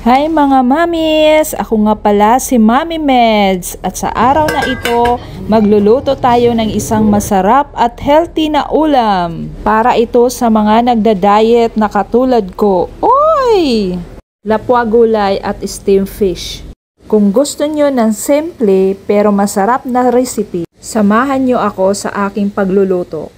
Hi mga mamis! Ako nga pala si Mami Meds at sa araw na ito, magluluto tayo ng isang masarap at healthy na ulam. Para ito sa mga nagda-diet na katulad ko. Oy! Lapwa gulay at steamed fish. Kung gusto nyo ng simple pero masarap na recipe, samahan nyo ako sa aking pagluluto.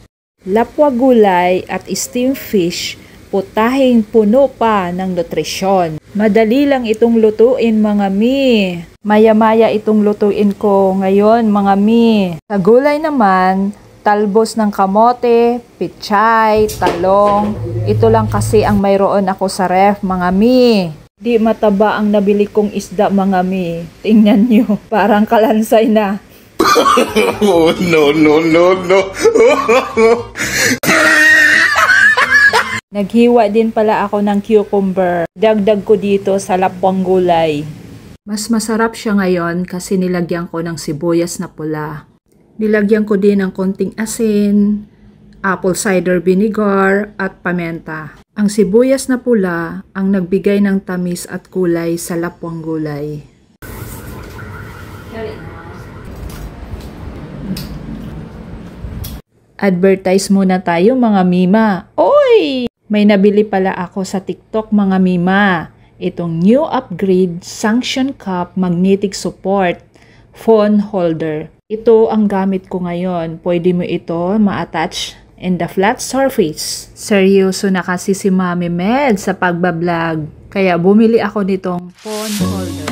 Lapwa gulay at steamed fish, putahing puno pa ng nutrisyon. Madali lang itong lutuin mga mi. Maya-maya itong lutuin ko ngayon mga mi. Sa gulay naman, talbos ng kamote, pichay, talong. Ito lang kasi ang mayroon ako sa ref mga mi. Di mataba ang nabili kong isda mga mi. Tingnan nyo, parang kalansay na. Oh, no. Naghiwa din pala ako ng cucumber. Dagdag ko dito sa lapwang gulay. Mas masarap siya ngayon kasi nilagyan ko ng sibuyas na pula. Nilagyan ko din ng konting asin, apple cider vinegar at pamenta. Ang sibuyas na pula ang nagbigay ng tamis at kulay sa lapwang gulay. Advertise muna tayo mga mima. Oy! May nabili pala ako sa TikTok mga mima. Itong new upgrade suction cup magnetic support phone holder. Ito ang gamit ko ngayon. Pwede mo ito ma-attach in the flat surface. Seryoso na kasi si Mami Med sa pagbablog. Kaya bumili ako nitong phone holder.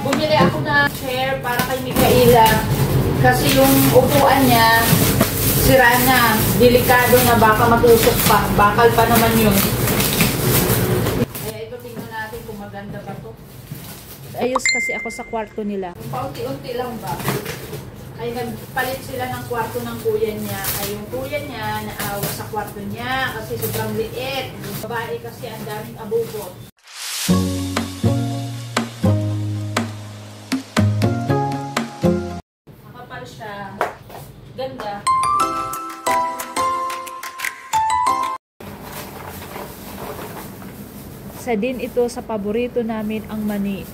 Bumili ako na chair para kay Mikaela. Kasi yung upuan niya sira na, delikado na, baka matusok pa. Bakal pa naman yun. Kaya ito, tingnan natin kung maganda ba to. Ayos kasi ako sa kwarto nila. Paunti-unti lang ba? Ay nagpalit sila ng kwarto ng kuya niya. Ay yung kuya niya naawa sa kwarto niya kasi sobrang liit. Babae kasi ang daming abubot. Makapal siya. Ganda. Isa din ito sa paborito namin ang mani.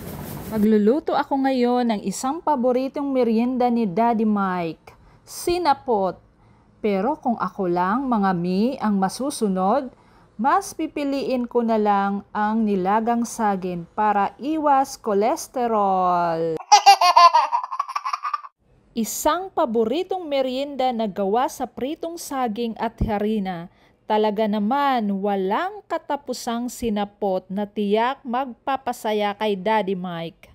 Magluluto ako ngayon ng isang paboritong merienda ni Daddy Mike, sinapot. Pero kung ako lang mga mi ang masusunod, mas pipiliin ko na lang ang nilagang saging para iwas kolesterol. Isang paboritong merienda na gawa sa pritong saging at harina. Talaga naman walang katapusang sinapot na tiyak magpapasaya kay Daddy Mike.